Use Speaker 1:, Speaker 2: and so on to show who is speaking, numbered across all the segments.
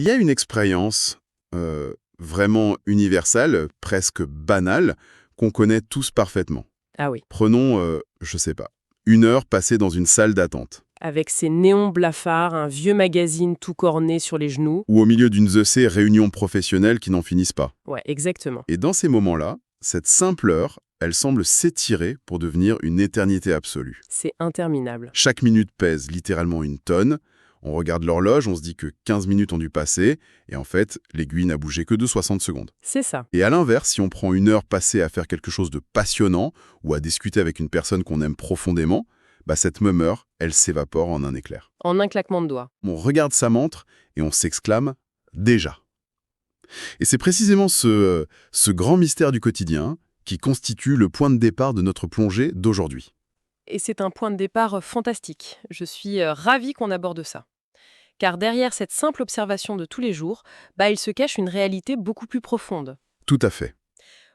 Speaker 1: y a une expérience vraiment universelle, presque banale, qu'on connaît tous parfaitement.
Speaker 2: Ah oui,
Speaker 1: Prenons, je sais pas, 1 heure passée dans une salle d'attente,
Speaker 2: avec ses néons blafards, un vieux magazine tout corné sur les genoux.
Speaker 1: ou au milieu d'une réunion professionnelle qui n'en finissent pas.
Speaker 2: Ouais, exactement.
Speaker 1: Et dans ces moments-là, cette simple heure, elle semble s'étirer pour devenir une éternité absolue.
Speaker 2: C'est interminable.
Speaker 1: Chaque minute pèse littéralement une tonne. On regarde l'horloge, on se dit que 15 minutes ont dû passer, et en fait, l'aiguille n'a bougé que de 60 secondes.
Speaker 2: C'est ça.
Speaker 1: Et à l'inverse, si on prend 1 heure passée à faire quelque chose de passionnant, ou à discuter avec une personne qu'on aime profondément, cette même heure, elle s'évapore en un éclair.
Speaker 2: En un claquement de doigts.
Speaker 1: On regarde sa montre, et on s'exclame « déjà ». Et c'est précisément ce grand mystère du quotidien qui constitue le point de départ de notre plongée d'aujourd'hui.
Speaker 2: Et c'est un point de départ fantastique. Je suis ravie qu'on aborde ça. Car derrière cette simple observation de tous les jours, il se cache une réalité beaucoup plus profonde.
Speaker 1: Tout à fait.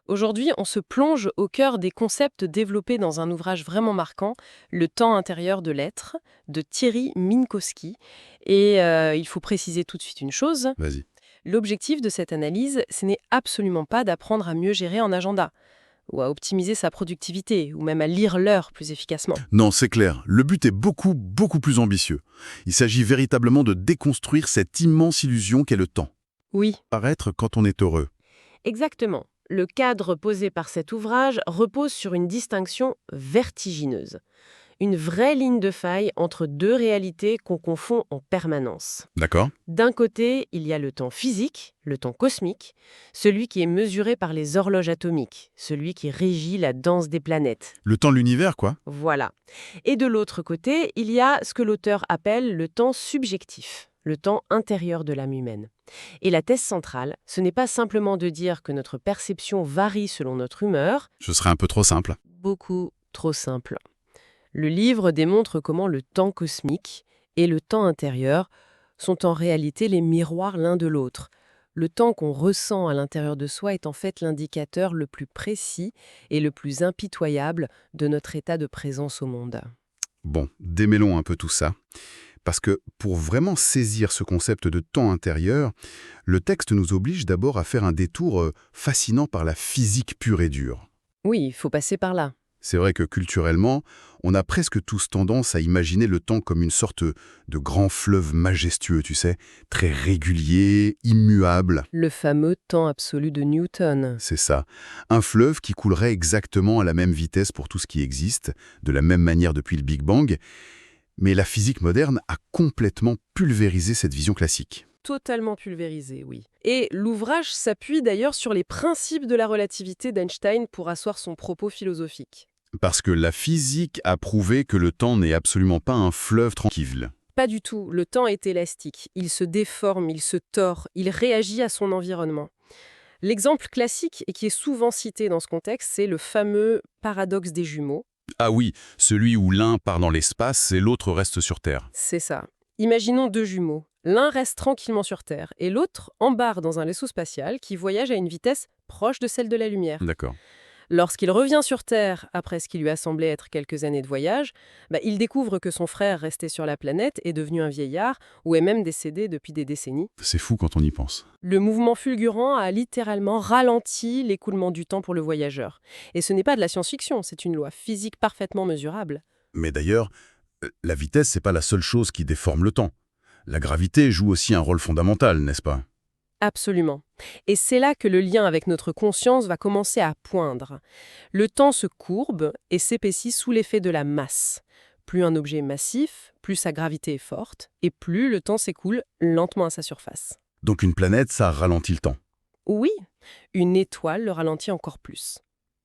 Speaker 2: Aujourd'hui, on se plonge au cœur des concepts développés dans un ouvrage vraiment marquant, Le temps intérieur de l'être, de Thierry Minkowski. Et il faut préciser tout de suite une chose.
Speaker 1: Vas-y.
Speaker 2: L'objectif de cette analyse, ce n'est absolument pas d'apprendre à mieux gérer un agenda, ou à optimiser sa productivité, ou même à lire l'heure plus efficacement.
Speaker 1: Non, c'est clair. Le but est beaucoup, beaucoup plus ambitieux. Il s'agit véritablement de déconstruire cette immense illusion qu'est le temps.
Speaker 2: Oui,
Speaker 1: Paraître quand on est heureux.
Speaker 2: exactement. Le cadre posé par cet ouvrage repose sur une distinction vertigineuse. Une vraie ligne de faille entre deux réalités qu'on confond en permanence.
Speaker 1: D'accord.
Speaker 2: D'un côté, il y a le temps physique, le temps cosmique, celui qui est mesuré par les horloges atomiques, celui qui régit la danse des planètes.
Speaker 1: Le temps de l'univers, quoi.
Speaker 2: Voilà. Et de l'autre côté, il y a ce que l'auteur appelle le temps subjectif, le temps intérieur de l'âme humaine. Et la thèse centrale, ce n'est pas simplement de dire que notre perception varie selon notre humeur,
Speaker 1: Ce serait un peu trop simple.
Speaker 2: beaucoup trop simple. Le livre démontre comment le temps cosmique et le temps intérieur sont en réalité les miroirs l'un de l'autre. Le temps qu'on ressent à l'intérieur de soi est en fait l'indicateur le plus précis et le plus impitoyable de notre état de présence au monde.
Speaker 1: Bon, démêlons un peu tout ça. Parce que pour vraiment saisir ce concept de temps intérieur, le texte nous oblige d'abord à faire un détour fascinant par la physique pure et dure.
Speaker 2: Oui, il faut passer par là.
Speaker 1: C'est vrai que culturellement, on a presque tous tendance à imaginer le temps comme une sorte de grand fleuve majestueux, tu sais, très régulier, immuable.
Speaker 2: Le fameux temps absolu de Newton.
Speaker 1: C'est ça. Un fleuve qui coulerait exactement à la même vitesse pour tout ce qui existe, de la même manière depuis le Big Bang. Mais la physique moderne a complètement pulvérisé cette vision classique.
Speaker 2: Totalement pulvérisé, oui. Et l'ouvrage s'appuie d'ailleurs sur les principes de la relativité d'Einstein pour asseoir son propos philosophique.
Speaker 1: Parce que la physique a prouvé que le temps n'est absolument pas un fleuve tranquille.
Speaker 2: Pas du tout, le temps est élastique. Il se déforme, il se tord, il réagit à son environnement. L'exemple classique et qui est souvent cité dans ce contexte, c'est le fameux paradoxe des jumeaux.
Speaker 1: Ah oui, celui où l'un part dans l'espace et l'autre reste sur Terre.
Speaker 2: C'est ça. Imaginons deux jumeaux. L'un reste tranquillement sur Terre et l'autre embarque dans un vaisseau spatial qui voyage à une vitesse proche de celle de la lumière.
Speaker 1: D'accord.
Speaker 2: Lorsqu'il revient sur Terre, après ce qui lui a semblé être quelques années de voyage, il découvre que son frère resté sur la planète est devenu un vieillard ou est même décédé depuis des décennies.
Speaker 1: C'est fou quand on y pense.
Speaker 2: Le mouvement fulgurant a littéralement ralenti l'écoulement du temps pour le voyageur. Et ce n'est pas de la science-fiction, c'est une loi physique parfaitement mesurable.
Speaker 1: Mais d'ailleurs, la vitesse, c'est pas la seule chose qui déforme le temps. La gravité joue aussi un rôle fondamental, n'est-ce pas?
Speaker 2: Absolument. Et c'est là que le lien avec notre conscience va commencer à poindre. Le temps se courbe et s'épaissit sous l'effet de la masse. Plus un objet est massif, plus sa gravité est forte, et plus le temps s'écoule lentement à sa surface.
Speaker 1: Donc une planète, ça ralentit le temps.
Speaker 2: Oui, une étoile le ralentit encore plus.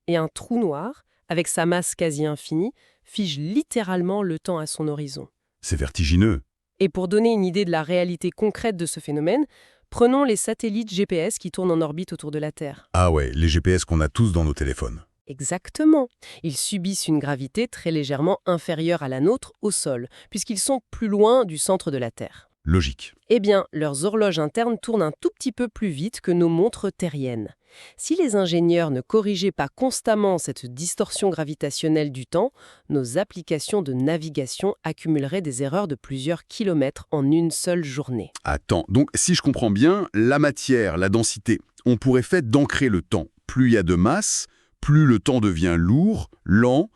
Speaker 2: Et un trou noir, avec sa masse quasi infinie, fige littéralement le temps à son horizon.
Speaker 1: C'est vertigineux.
Speaker 2: Et pour donner une idée de la réalité concrète de ce phénomène, prenons les satellites GPS qui tournent en orbite autour de la Terre.
Speaker 1: Ah ouais, les GPS qu'on a tous dans nos téléphones.
Speaker 2: Exactement. Ils subissent une gravité très légèrement inférieure à la nôtre au sol, puisqu'ils sont plus loin du centre de la Terre.
Speaker 1: Logique.
Speaker 2: Eh bien, leurs horloges internes tournent un tout petit peu plus vite que nos montres terriennes. Si les ingénieurs ne corrigeaient pas constamment cette distorsion gravitationnelle du temps, nos applications de navigation accumuleraient des erreurs de plusieurs kilomètres en une seule journée.
Speaker 1: Attends, donc si je comprends bien, la matière, la densité, on pourrait faire d'ancrer le temps. Plus il y a de masse, plus le temps devient lourd, lent,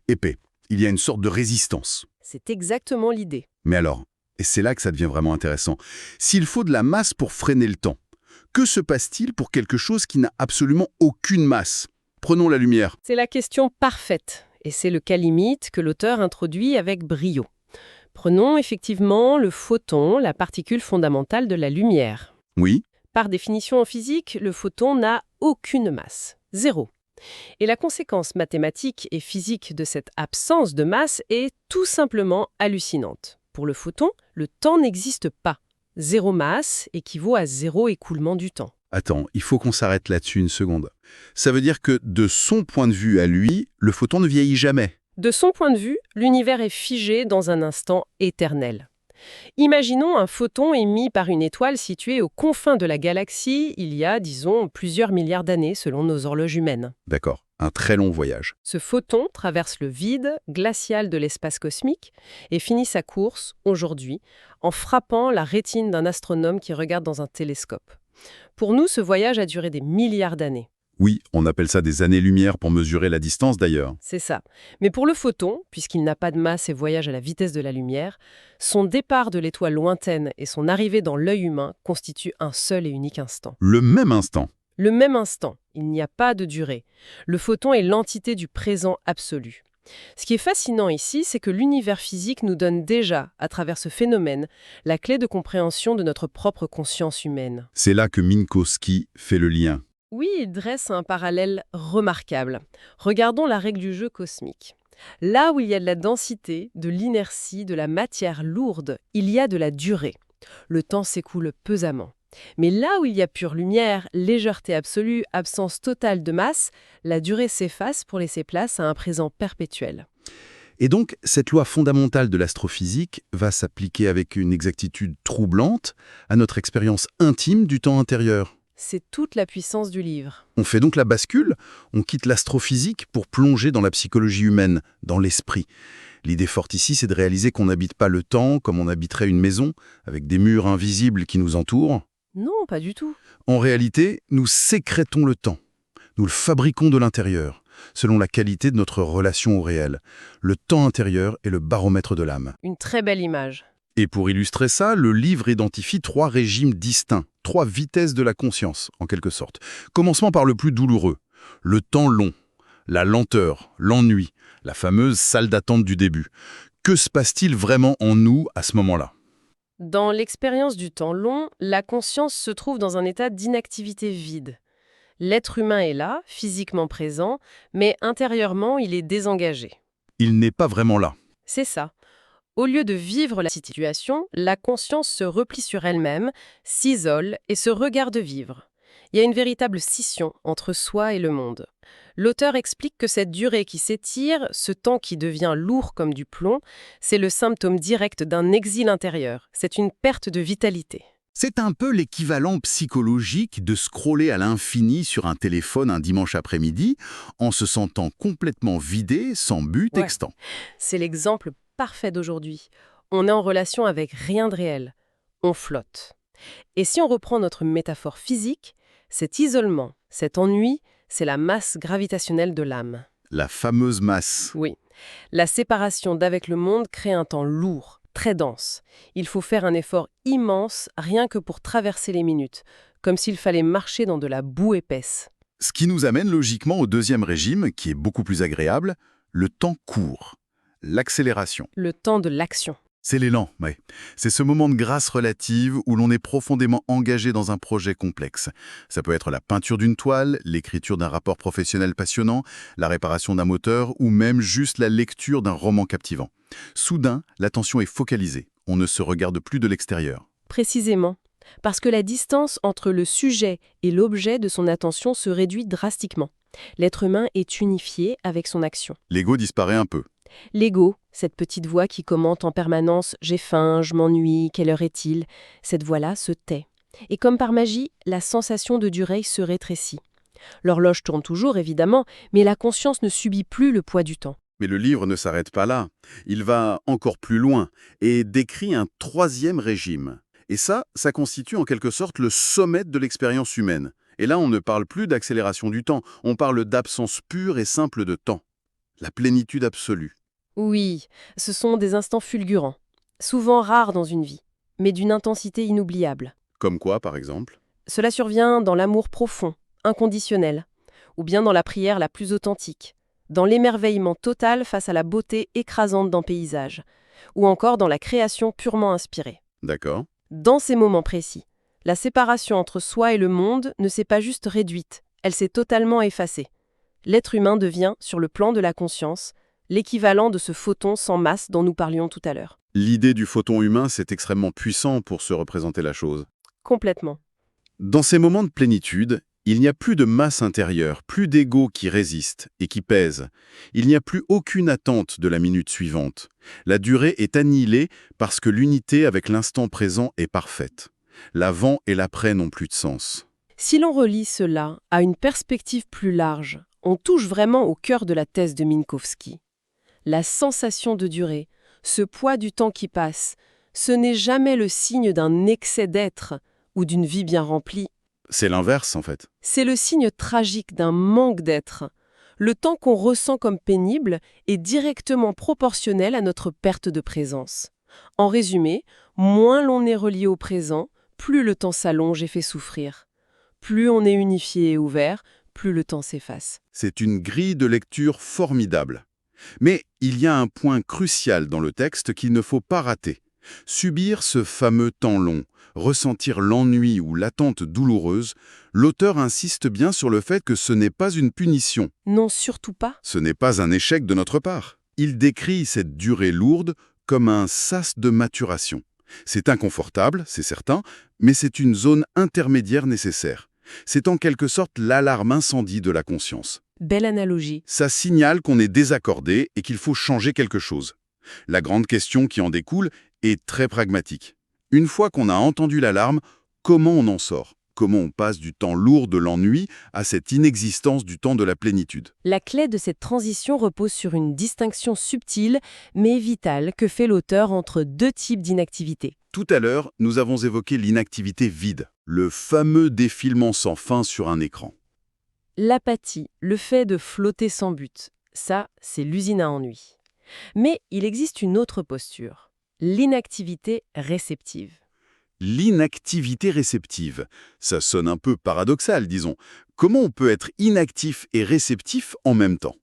Speaker 1: épais. Il y a une sorte de résistance.
Speaker 2: C'est exactement l'idée.
Speaker 1: Mais alors, et c'est là que ça devient vraiment intéressant, s'il faut de la masse pour freiner le temps, que se passe-t-il pour quelque chose qui n'a absolument aucune masse? Prenons la lumière.
Speaker 2: C'est la question parfaite, et c'est le cas limite que l'auteur introduit avec brio. Prenons effectivement le photon, la particule fondamentale de la lumière.
Speaker 1: Oui,
Speaker 2: Par définition en physique, le photon n'a aucune masse, zéro. Et la conséquence mathématique et physique de cette absence de masse est tout simplement hallucinante. Pour le photon, le temps n'existe pas. Zéro masse équivaut à zéro écoulement du temps.
Speaker 1: attends, il faut qu'on s'arrête là-dessus une seconde. Ça veut dire que de son point de vue à lui, le photon ne vieillit jamais.
Speaker 2: De son point de vue, l'univers est figé dans un instant éternel. Imaginons un photon émis par une étoile située aux confins de la galaxie il y a, disons, plusieurs milliards d'années selon nos horloges humaines.
Speaker 1: D'accord, un très long voyage.
Speaker 2: Ce photon traverse le vide glacial de l'espace cosmique et finit sa course, aujourd'hui, en frappant la rétine d'un astronome qui regarde dans un télescope. Pour nous, ce voyage a duré des milliards d'années.
Speaker 1: Oui, on appelle ça des années-lumière pour mesurer la distance d'ailleurs.
Speaker 2: C'est ça. Mais pour le photon, puisqu'il n'a pas de masse et voyage à la vitesse de la lumière, son départ de l'étoile lointaine et son arrivée dans l'œil humain constituent un seul et unique instant.
Speaker 1: Le même instant.
Speaker 2: Le même instant, il n'y a pas de durée. Le photon est l'entité du présent absolu. Ce qui est fascinant ici, c'est que l'univers physique nous donne déjà, à travers ce phénomène, la clé de compréhension de notre propre conscience humaine.
Speaker 1: C'est là que Minkowski fait le lien.
Speaker 2: Oui, il dresse un parallèle remarquable. Regardons la règle du jeu cosmique. Là où il y a de la densité, de l'inertie, de la matière lourde, il y a de la durée. Le temps s'écoule pesamment. Mais là où il y a pure lumière, légèreté absolue, absence totale de masse, la durée s'efface pour laisser place à un présent perpétuel.
Speaker 1: Et donc, cette loi fondamentale de l'astrophysique va s'appliquer avec une exactitude troublante à notre expérience intime du temps intérieur.
Speaker 2: C'est toute la puissance du livre.
Speaker 1: On fait donc la bascule, on quitte l'astrophysique pour plonger dans la psychologie humaine, dans l'esprit. L'idée forte ici, c'est de réaliser qu'on n'habite pas le temps comme on habiterait une maison, avec des murs invisibles qui nous entourent.
Speaker 2: Non, pas du tout.
Speaker 1: En réalité, nous sécrétons le temps. Nous le fabriquons de l'intérieur, selon la qualité de notre relation au réel. Le temps intérieur est le baromètre de l'âme.
Speaker 2: Une très belle image.
Speaker 1: Et pour illustrer ça, le livre identifie 3 régimes distincts, 3 vitesses de la conscience, en quelque sorte. Commencement par le plus douloureux, le temps long, la lenteur, l'ennui, la fameuse salle d'attente du début. Que se passe-t-il vraiment en nous à ce moment-là?
Speaker 2: Dans l'expérience du temps long, la conscience se trouve dans un état d'inactivité vide. L'être humain est là, physiquement présent, mais intérieurement, il est désengagé.
Speaker 1: Il n'est pas vraiment là.
Speaker 2: C'est ça. Au lieu de vivre la situation, la conscience se replie sur elle-même, s'isole et se regarde vivre. Il y a une véritable scission entre soi et le monde. L'auteur explique que cette durée qui s'étire, ce temps qui devient lourd comme du plomb, c'est le symptôme direct d'un exil intérieur. C'est une perte de vitalité.
Speaker 1: C'est un peu l'équivalent psychologique de scroller à l'infini sur un téléphone un dimanche après-midi en se sentant complètement vidé, sans but
Speaker 2: Ouais.
Speaker 1: extant.
Speaker 2: C'est l'exemple parfait d'aujourd'hui. On est en relation avec rien de réel. On flotte. Et si on reprend notre métaphore physique, cet isolement, cet ennui, c'est la masse gravitationnelle de l'âme.
Speaker 1: La fameuse masse.
Speaker 2: Oui. La séparation d'avec le monde crée un temps lourd, très dense. Il faut faire un effort immense rien que pour traverser les minutes, comme s'il fallait marcher dans de la boue épaisse.
Speaker 1: Ce qui nous amène logiquement au deuxième régime, qui est beaucoup plus agréable, le temps court, l'accélération.
Speaker 2: Le temps de l'action.
Speaker 1: C'est l'élan, ouais. C'est ce moment de grâce relative où l'on est profondément engagé dans un projet complexe. Ça peut être la peinture d'une toile, l'écriture d'un rapport professionnel passionnant, la réparation d'un moteur ou même juste la lecture d'un roman captivant. Soudain, l'attention est focalisée. On ne se regarde plus de l'extérieur.
Speaker 2: Précisément. Parce que la distance entre le sujet et l'objet de son attention se réduit drastiquement. L'être humain est unifié avec son action.
Speaker 1: L'ego disparaît un peu.
Speaker 2: L'ego, cette petite voix qui commente en permanence « j'ai faim, je m'ennuie, quelle heure est-il ?», cette voix-là se tait. Et comme par magie, la sensation de durée se rétrécit. L'horloge tourne toujours, évidemment, mais la conscience ne subit plus le poids du temps.
Speaker 1: Mais le livre ne s'arrête pas là. Il va encore plus loin et décrit un troisième régime. Et ça constitue en quelque sorte le sommet de l'expérience humaine. Et là, on ne parle plus d'accélération du temps, on parle d'absence pure et simple de temps. La plénitude absolue.
Speaker 2: Oui, ce sont des instants fulgurants, souvent rares dans une vie, mais d'une intensité inoubliable.
Speaker 1: Comme quoi, par exemple?
Speaker 2: Cela survient dans l'amour profond, inconditionnel, ou bien dans la prière la plus authentique, dans l'émerveillement total face à la beauté écrasante d'un paysage, ou encore dans la création purement inspirée.
Speaker 1: D'accord.
Speaker 2: Dans ces moments précis, la séparation entre soi et le monde ne s'est pas juste réduite, elle s'est totalement effacée. L'être humain devient, sur le plan de la conscience, l'équivalent de ce photon sans masse dont nous parlions tout à l'heure.
Speaker 1: L'idée du photon humain, c'est extrêmement puissant pour se représenter la chose.
Speaker 2: Complètement.
Speaker 1: Dans ces moments de plénitude, il n'y a plus de masse intérieure, plus d'ego qui résiste et qui pèse. Il n'y a plus aucune attente de la minute suivante. La durée est annihilée parce que l'unité avec l'instant présent est parfaite. L'avant et l'après n'ont plus de sens.
Speaker 2: Si l'on relie cela à une perspective plus large, on touche vraiment au cœur de la thèse de Minkowski. La sensation de durée, ce poids du temps qui passe, ce n'est jamais le signe d'un excès d'être ou d'une vie bien remplie.
Speaker 1: C'est l'inverse, en fait.
Speaker 2: C'est le signe tragique d'un manque d'être. Le temps qu'on ressent comme pénible est directement proportionnel à notre perte de présence. En résumé, moins l'on est relié au présent, plus le temps s'allonge et fait souffrir. Plus on est unifié et ouvert, plus le temps s'efface.
Speaker 1: C'est une grille de lecture formidable. Mais il y a un point crucial dans le texte qu'il ne faut pas rater. Subir ce fameux temps long, ressentir l'ennui ou l'attente douloureuse, l'auteur insiste bien sur le fait que ce n'est pas une punition.
Speaker 2: Non, surtout pas.
Speaker 1: Ce n'est pas un échec de notre part. Il décrit cette durée lourde comme un sas de maturation. C'est inconfortable, c'est certain, mais c'est une zone intermédiaire nécessaire. C'est en quelque sorte l'alarme incendie de la conscience.
Speaker 2: Belle analogie.
Speaker 1: Ça signale qu'on est désaccordé et qu'il faut changer quelque chose. La grande question qui en découle est très pragmatique. Une fois qu'on a entendu l'alarme, comment on en sort? Comment on passe du temps lourd de l'ennui à cette inexistence du temps de la plénitude?
Speaker 2: La clé de cette transition repose sur une distinction subtile mais vitale que fait l'auteur entre deux types d'inactivité.
Speaker 1: Tout à l'heure, nous avons évoqué l'inactivité vide, le fameux défilement sans fin sur un écran.
Speaker 2: L'apathie, le fait de flotter sans but, ça, c'est l'usine à ennui. Mais il existe une autre posture, l'inactivité réceptive.
Speaker 1: L'inactivité réceptive. Ça sonne un peu paradoxal, disons. Comment on peut être inactif et réceptif en même temps?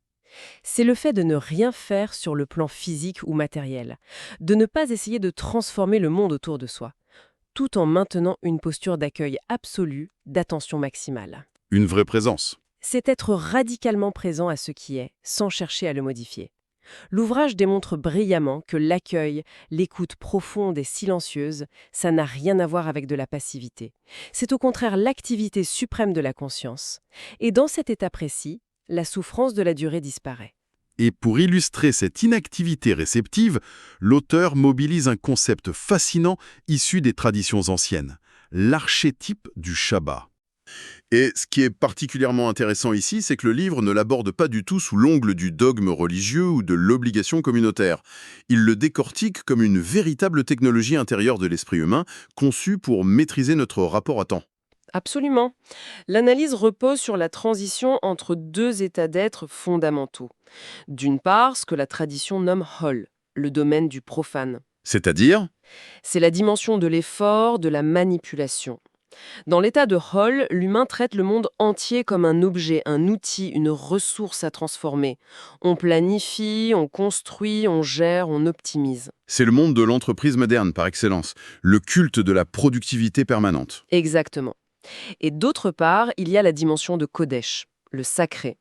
Speaker 2: C'est le fait de ne rien faire sur le plan physique ou matériel, de ne pas essayer de transformer le monde autour de soi, tout en maintenant une posture d'accueil absolu, d'attention maximale.
Speaker 1: Une vraie présence.
Speaker 2: C'est être radicalement présent à ce qui est, sans chercher à le modifier. L'ouvrage démontre brillamment que l'accueil, l'écoute profonde et silencieuse, ça n'a rien à voir avec de la passivité. C'est au contraire l'activité suprême de la conscience. Et dans cet état précis, la souffrance de la durée disparaît.
Speaker 1: Et pour illustrer cette inactivité réceptive, l'auteur mobilise un concept fascinant issu des traditions anciennes, l'archétype du Shabbat. Et ce qui est particulièrement intéressant ici, c'est que le livre ne l'aborde pas du tout sous l'angle du dogme religieux ou de l'obligation communautaire. Il le décortique comme une véritable technologie intérieure de l'esprit humain, conçue pour maîtriser notre rapport à temps.
Speaker 2: Absolument. L'analyse repose sur la transition entre deux états d'être fondamentaux. D'une part, ce que la tradition nomme Hol, le domaine du profane.
Speaker 1: C'est-à-dire?
Speaker 2: C'est la dimension de l'effort, de la manipulation. Dans l'état de Hol, l'humain traite le monde entier comme un objet, un outil, une ressource à transformer. On planifie, on construit, on gère, on optimise.
Speaker 1: C'est le monde de l'entreprise moderne par excellence, le culte de la productivité permanente.
Speaker 2: Exactement. Et d'autre part, il y a la dimension de Kodesh, le sacré.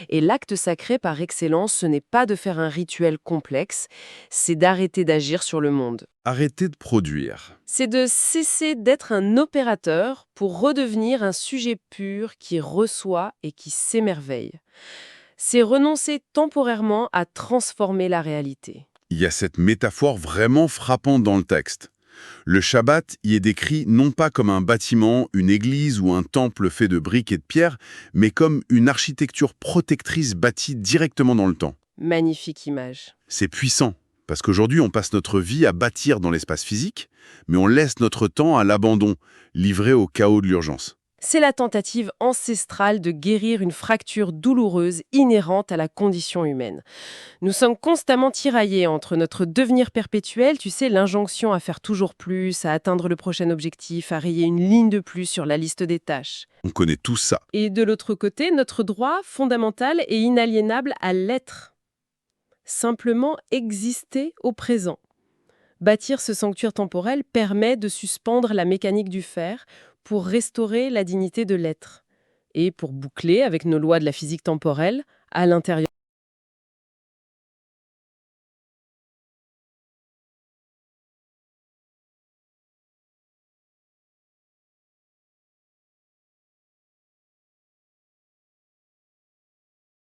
Speaker 2: Et l'acte sacré par excellence, ce n'est pas de faire un rituel complexe, c'est d'arrêter d'agir sur le monde.
Speaker 1: Arrêter de produire.
Speaker 2: C'est de cesser d'être un opérateur pour redevenir un sujet pur qui reçoit et qui s'émerveille. C'est renoncer temporairement à transformer la réalité.
Speaker 1: Il y a cette métaphore vraiment frappante dans le texte. Le Shabbat y est décrit non pas comme un bâtiment, une église ou un temple fait de briques et de pierres, mais comme une architecture protectrice bâtie directement dans le temps.
Speaker 2: Magnifique image.
Speaker 1: C'est puissant, parce qu'aujourd'hui on passe notre vie à bâtir dans l'espace physique, mais on laisse notre temps à l'abandon, livré au chaos de l'urgence.
Speaker 2: C'est la tentative ancestrale de guérir une fracture douloureuse inhérente à la condition humaine. Nous sommes constamment tiraillés entre notre devenir perpétuel, tu sais, l'injonction à faire toujours plus, à atteindre le prochain objectif, à rayer une ligne de plus sur la liste des tâches.
Speaker 1: On connaît tout ça.
Speaker 2: Et de l'autre côté, notre droit fondamental et inaliénable à l'être. Simplement exister au présent. Bâtir ce sanctuaire temporel permet de suspendre la mécanique du faire pour restaurer la dignité de l'être. Et pour boucler avec nos lois de la physique temporelle, à l'intérieur